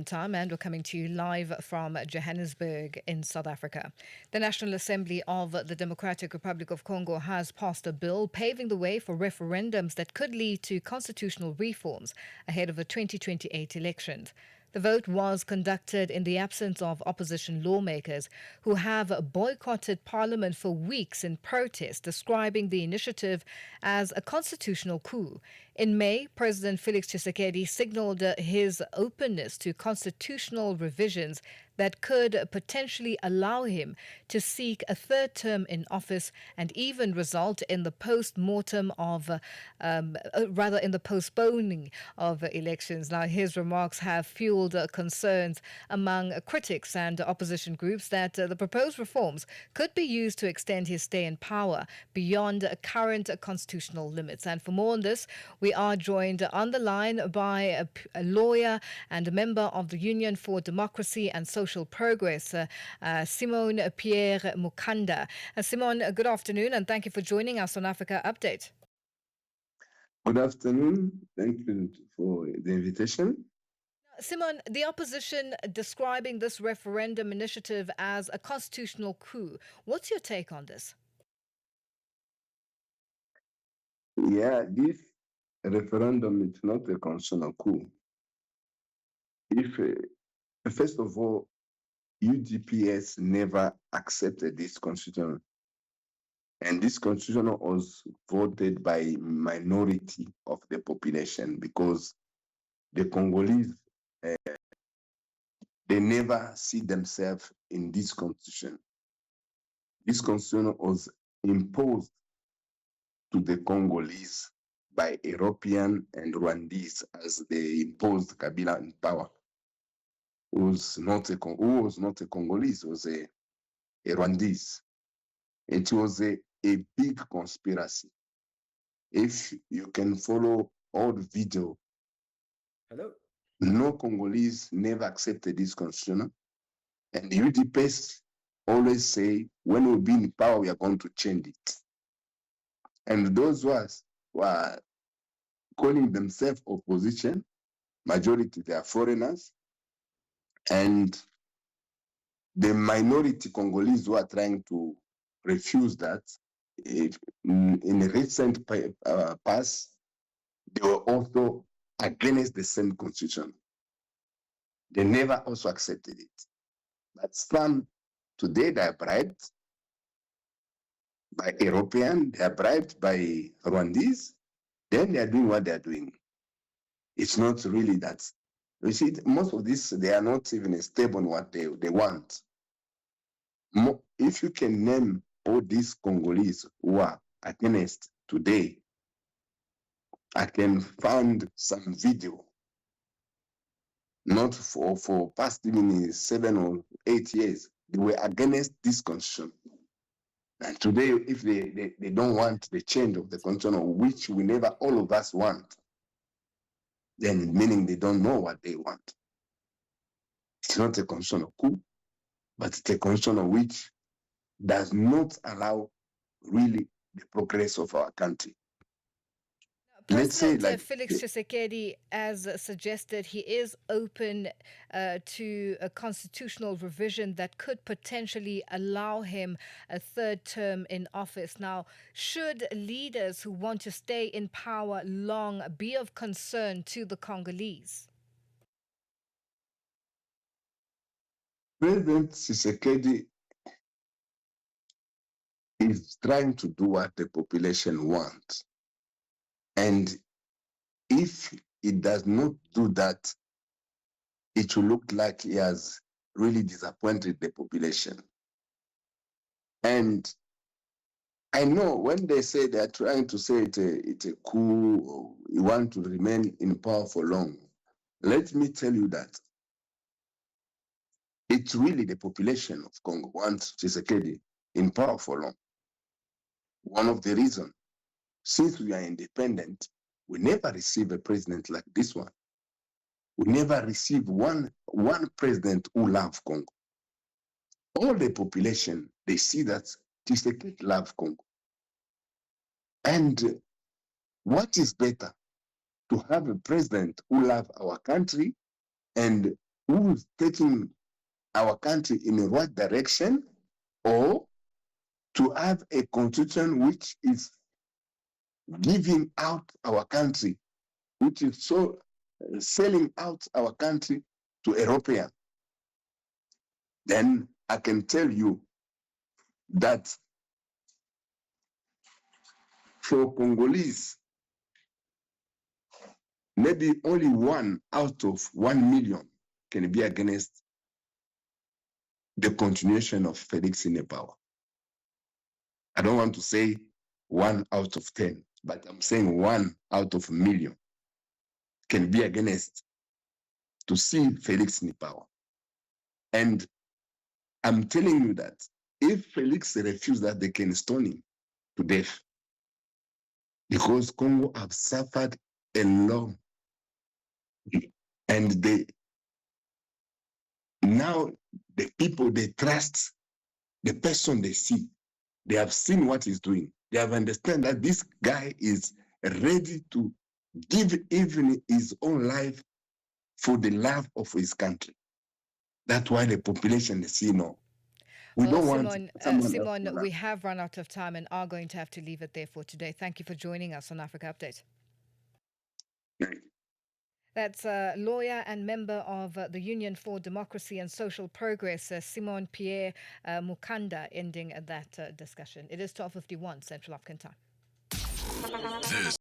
Time, and we're coming to you live from Johannesburg in South Africa. The National Assembly of the Democratic Republic of Congo has passed a bill paving the way for referendums that could lead to constitutional reforms ahead of the 2028 elections. The vote was conducted in the absence of opposition lawmakers who have boycotted parliament for weeks in protest, describing the initiative as a constitutional coup. In May, President Félix Tshisekedi signaled his openness to constitutional revisions that could potentially allow him to seek a third term in office and even result in the post-mortem of, rather in the postponing of elections. Now, his remarks have fueled concerns among critics and opposition groups that the proposed reforms could be used to extend his stay in power beyond current constitutional limits. And for more on this, we are joined on the line by a lawyer and a member of the Union for Democracy and Social Progress, Simone Pierre Mukanda. Simone, good afternoon, and thank you for joining us on Africa Update. Good afternoon. Thank you for the invitation. Simone, the opposition describing this referendum initiative as a constitutional coup. What's your take on this? Yeah, this referendum is not a constitutional coup. First of all, UDPS never accepted this constitution, and this constitution was voted by minority of the population because the Congolese they never see themselves in this constitution. This constitution was imposed to the Congolese by European and Rwandese as they imposed Kabila in power. Who was not a Congolese, was a Rwandese. It was a big conspiracy. If you can follow all the video, no Congolese never accepted this constitution. And the UDPS always say, when we'll be in power, we are going to change it. And those who are calling themselves opposition, majority they are foreigners, and the minority Congolese who are trying to refuse that, in a recent past, they were also against the same constitution. They never also accepted it. But some today they are bribed by European, they are bribed by Rwandese, then they are doing what they are doing. It's not really that. You see, most of this, they are not even stable in what they want. If you can name all these Congolese who are against today, I can find some video, not for past even 7 or 8 years, they were against this constitution. And today, if they don't want the change of the constitution, which we never all of us want, then meaning they don't know what they want. It's not a constitutional coup, but it's a constitution which does not allow really the progress of our country. President Félix Tshisekedi has suggested he is open to a constitutional revision that could potentially allow him a third term in office. Now, should leaders who want to stay in power long be of concern to the Congolese? President Tshisekedi is trying to do what the population wants. And if he does not do that, it will look like he has really disappointed the population. And I know when they say they are trying to say it's a coup, or you want to remain in power for long, let me tell you that it's really the population of Congo wants Tshisekedi in power for long. One of the reasons, since we are independent, we never receive a president like this one. We never receive one president who loves Congo. All the population, they see that Tshisekedi loves Congo. And what is better to have a president who loves our country and who's taking our country in the right direction, or to have a constitution which is giving out our country, which is so selling out our country to Europeans, then I can tell you that for Congolese, maybe only 1 out of 1 million can be against the continuation of Félix in the power. I don't want to say 1 out of 10, but I'm saying 1 out of a million can be against to see Félix in the power. And I'm telling you that if Félix refuses that, they can stone him to death, because Congo have suffered a lot, and now the people, they trust the person they see. They have seen what he's doing. They have understand that this guy is ready to give even his own life for the love of his country. That's why the population is saying no. We Well, don't want Simon, we have run out of time and are going to have to leave it there for today. Thank you for joining us on Africa Update. That's a lawyer and member of the Union for Democracy and Social Progress, Simon Pierre Mukanda, ending that discussion. It is 12:51 Central African Time.